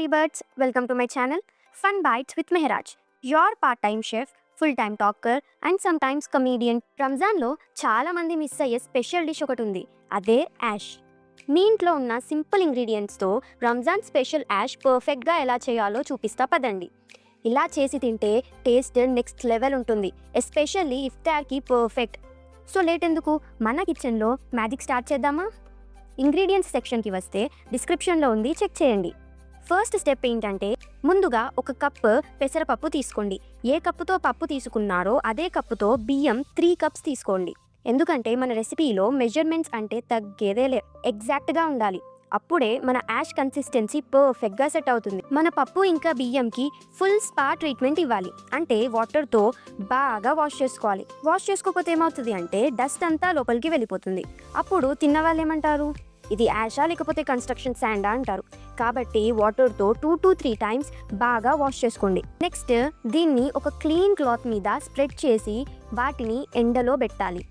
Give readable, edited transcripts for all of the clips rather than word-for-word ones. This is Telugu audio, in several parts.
lovely birds, welcome to my channel Fun Bites with Mehraj, your part-time chef, full-time talker and sometimes comedian. రంజాన్లో చాలా మంది మిస్ అయ్యే స్పెషల్ డిష్ ఒకటి ఉంది, అదే యాష్. మీ ఇంట్లో ఉన్న సింపుల్ ఇంగ్రీడియంట్స్తో రంజాన్ స్పెషల్ యాష్ పర్ఫెక్ట్గా ఎలా చేయాలో చూపిస్తా పదండి. ఇలా చేసి తింటే టేస్ట్ నెక్స్ట్ లెవెల్ ఉంటుంది, ఎస్పెషల్లీ ఇఫ్తార్కి పర్ఫెక్ట్. సో లేట్ ఎందుకు, మన కిచెన్లో మ్యాజిక్ స్టార్ట్ చేద్దామా? ఇంగ్రీడియంట్స్ సెక్షన్కి వస్తే డిస్క్రిప్షన్లో ఉంది, చెక్ చేయండి. ఫస్ట్ స్టెప్ ఏంటంటే, ముందుగా ఒక కప్ పెసరపప్పు తీసుకోండి. ఏ కప్పుతో పప్పు తీసుకున్నారో అదే కప్పుతో బియ్యం 3 కప్స్ తీసుకోండి. ఎందుకంటే మన రెసిపీలో మెజర్మెంట్స్ అంటే తగ్గేదేలే, ఎగ్జాక్ట్గా ఉండాలి. అప్పుడే మన యాష్ కన్సిస్టెన్సీ పర్ఫెక్ట్గా సెట్ అవుతుంది. మన పప్పు ఇంకా బియ్యంకి ఫుల్ స్పా ట్రీట్మెంట్ ఇవ్వాలి, అంటే వాటర్తో బాగా వాష్ చేసుకోవాలి. వాష్ చేసుకోకపోతే ఏమవుతుంది అంటే డస్ట్ అంతా లోపలికి వెళ్ళిపోతుంది. అప్పుడు తిన్న వాళ్ళు ఏమంటారు, ఇది యాషా లేకపోతే కన్స్ట్రక్షన్ శాండా అంటారు. కాబట్టి వాటర్తో 2 to 3 టైమ్స్ బాగా వాష్ చేసుకోండి. నెక్స్ట్ దీన్ని ఒక క్లీన్ క్లాత్ మీద స్ప్రెడ్ చేసి వాటిని ఎండలో పెట్టాలి.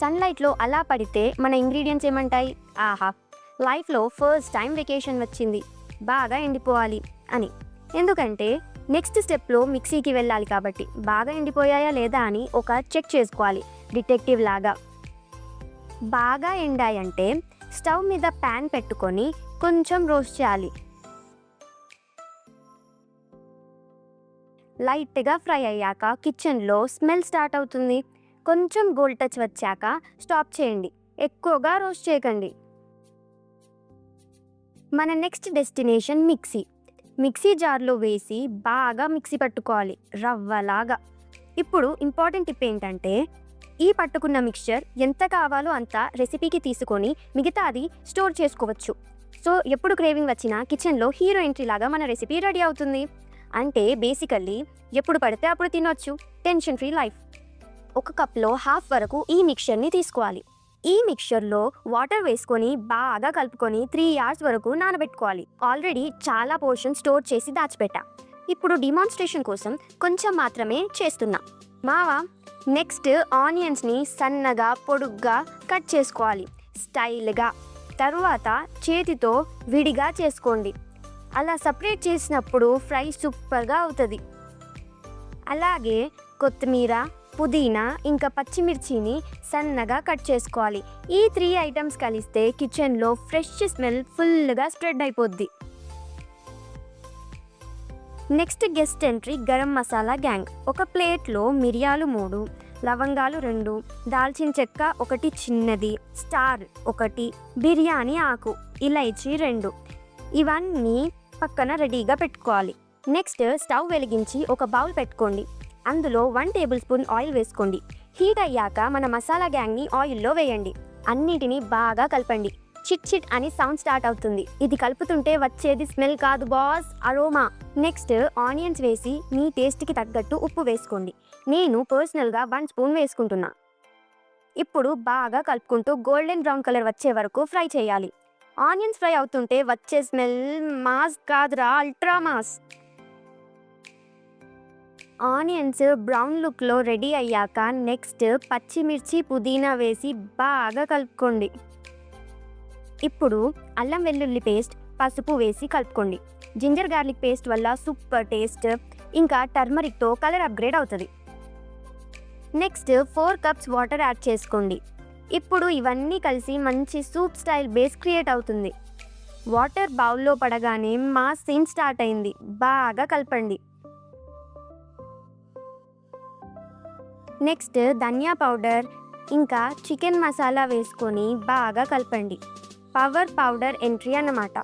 సన్లైట్లో అలా పడితే మన ఇంగ్రీడియంట్స్ ఏమంటాయి, ఆహా లైఫ్లో ఫస్ట్ టైం వెకేషన్ వచ్చింది, బాగా ఎండిపోవాలి అని. ఎందుకంటే నెక్స్ట్ స్టెప్లో మిక్సీకి వెళ్ళాలి కాబట్టి బాగా ఎండిపోయాయా లేదా అని ఒక చెక్ చేసుకోవాలి, డిటెక్టివ్ లాగా. బాగా ఎండాయంటే స్టవ్ మీద ప్యాన్ పెట్టుకొని కొంచెం రోస్ట్ చేయాలి. లైట్గా ఫ్రై అయ్యాక కిచెన్లో స్మెల్ స్టార్ట్ అవుతుంది. కొంచెం గోల్డ్ టచ్ వచ్చాక స్టాప్ చేయండి, ఎక్కువగా రోస్ట్ చేయకండి. మన నెక్స్ట్ డెస్టినేషన్ మిక్సీ జార్లో వేసి బాగా మిక్సీ పట్టుకోవాలి, రవ్వలాగా. ఇప్పుడు ఇంపార్టెంట్ టిప్ ఏంటంటే, ఈ పట్టుకున్న మిక్స్చర్ ఎంత కావాలో అంత రెసిపీకి తీసుకొని మిగతాది స్టోర్ చేసుకోవచ్చు. సో ఎప్పుడు క్రేవింగ్ వచ్చినా కిచెన్లో హీరో ఎంట్రీ లాగా మన రెసిపీ రెడీ అవుతుంది. అంటే బేసికల్లీ ఎప్పుడు పడితే అప్పుడు తినొచ్చు, టెన్షన్ ఫ్రీ లైఫ్. ఒక కప్లో హాఫ్ వరకు ఈ మిక్స్చర్ని తీసుకోవాలి. ఈ మిక్స్చర్లో వాటర్ వేసుకొని బాగా కలుపుకొని 3 hours వరకు నానబెట్టుకోవాలి. ఆల్రెడీ చాలా పోర్షన్ స్టోర్ చేసి దాచిపెట్టా. ఇప్పుడు డిమాన్స్ట్రేషన్ కోసం కొంచెం మాత్రమే చేస్తున్నా. మావా నెక్స్ట్ ఆనియన్స్ని సన్నగా పొడుగ్గా కట్ చేసుకోవాలి, స్టైల్గా. తరువాత చేతితో విడిగా చేసుకోండి. అలా సపరేట్ చేసినప్పుడు ఫ్రై సూపర్గా అవుతుంది. అలాగే కొత్తిమీర, పుదీనా ఇంకా పచ్చిమిర్చిని సన్నగా కట్ చేసుకోవాలి. ఈ 3 ఐటమ్స్ కలిస్తే కిచెన్లో ఫ్రెష్ స్మెల్ ఫుల్గా స్ప్రెడ్ అయిపోద్ది. Next guest entry garam masala gang. ఒక ప్లేట్లో మిరియాలు 3, లవంగాలు 2, దాల్చిన చెక్క 1 చిన్నది, స్టార్ 1, బిర్యానీ ఆకు, ఇలైచీ 2. ఇవన్నీ పక్కన రెడీగా పెట్టుకోవాలి. నెక్స్ట్ స్టవ్ వెలిగించి ఒక బౌల్ పెట్టుకోండి. అందులో 1 tablespoon ఆయిల్ వేసుకోండి. హీట్ అయ్యాక మన మసాలా గ్యాంగ్ని ఆయిల్లో వేయండి. అన్నిటినీ బాగా కలపండి. చిట్ చిట్ అని సౌండ్ స్టార్ట్ అవుతుంది. ఇది కలుపుతుంటే వచ్చేది స్మెల్ కాదు బాస్, అరోమా. నెక్స్ట్ ఆనియన్స్ వేసి మీ టేస్ట్కి తగ్గట్టు ఉప్పు వేసుకోండి. నేను పర్సనల్గా 1 spoon వేసుకుంటున్నా. ఇప్పుడు బాగా కలుపుకుంటూ గోల్డెన్ బ్రౌన్ కలర్ వచ్చే వరకు ఫ్రై చేయాలి. ఆనియన్స్ ఫ్రై అవుతుంటే వచ్చే స్మెల్ మాస్ కాదురా, అల్ట్రా మాస్. ఆనియన్స్ బ్రౌన్ లుక్లో రెడీ అయ్యాక నెక్స్ట్ పచ్చిమిర్చి, పుదీనా వేసి బాగా కలుపుకోండి. ఇప్పుడు అల్లం వెల్లుల్లి పేస్ట్, పసుపు వేసి కలుపుకోండి. జింజర్ గార్లిక్ పేస్ట్ వల్ల సూపర్ టేస్ట్, ఇంకా టర్మరిక్తో కలర్ అప్గ్రేడ్ అవుతుంది. నెక్స్ట్ 4 cups వాటర్ యాడ్ చేసుకోండి. ఇప్పుడు ఇవన్నీ కలిసి మంచి సూప్ స్టైల్ బేస్ క్రియేట్ అవుతుంది. వాటర్ బౌల్లో పడగానే మా సీన్ స్టార్ట్ అయింది, బాగా కలపండి. నెక్స్ట్ ధనియా పౌడర్ ఇంకా చికెన్ మసాలా వేసుకొని బాగా కలపండి. పవర్ పౌడర్ ఎంట్రీ అన్నమాట.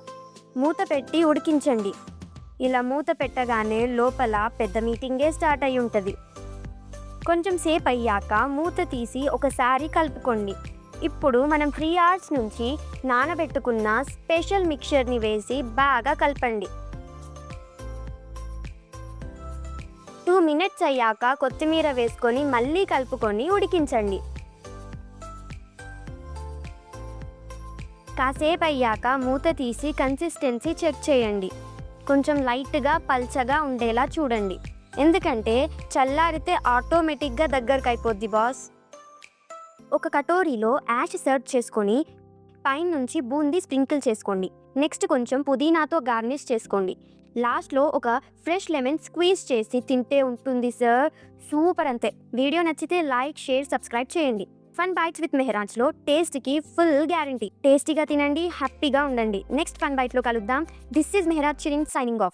మూత పెట్టి ఉడికించండి. ఇలా మూత పెట్టగానే లోపల పెద్ద మీటింగే స్టార్ట్ అయి ఉంటుంది. కొంచెం సేపు అయ్యాక మూత తీసి ఒకసారి కలుపుకోండి. ఇప్పుడు మనం 3 hours నుంచి నానబెట్టుకున్న స్పెషల్ మిక్చర్ని వేసి బాగా కలపండి. 2 minutes అయ్యాక కొత్తిమీర వేసుకొని మళ్ళీ కలుపుకొని ఉడికించండి. కాసేపు అయ్యాక మూత తీసి కన్సిస్టెన్సీ చెక్ చేయండి. కొంచెం లైట్గా పల్చగా ఉండేలా చూడండి, ఎందుకంటే చల్లారితే ఆటోమేటిక్గా దగ్గరకు అయిపోద్ది బాస్. ఒక కటోరీలో యాష్ సర్వ్ చేసుకొని పైన నుంచి బూందీ స్ప్రింకిల్ చేసుకోండి. నెక్స్ట్ కొంచెం పుదీనాతో గార్నిష్ చేసుకోండి. లాస్ట్లో ఒక ఫ్రెష్ లెమన్ స్క్వీజ్ చేసి తింటే ఉంటుంది సార్, సూపర్ అంతే. వీడియో నచ్చితే లైక్, షేర్, సబ్స్క్రైబ్ చేయండి. ఫన్ బైట్స్ విత్ మెహరాజ్లో టేస్ట్కి ఫుల్ గ్యారంటీ. టేస్టీగా తినండి, హ్యాపీగా ఉండండి. నెక్స్ట్ ఫన్ బైట్లో కలుద్దాం. This is Mehraj Chirin signing of.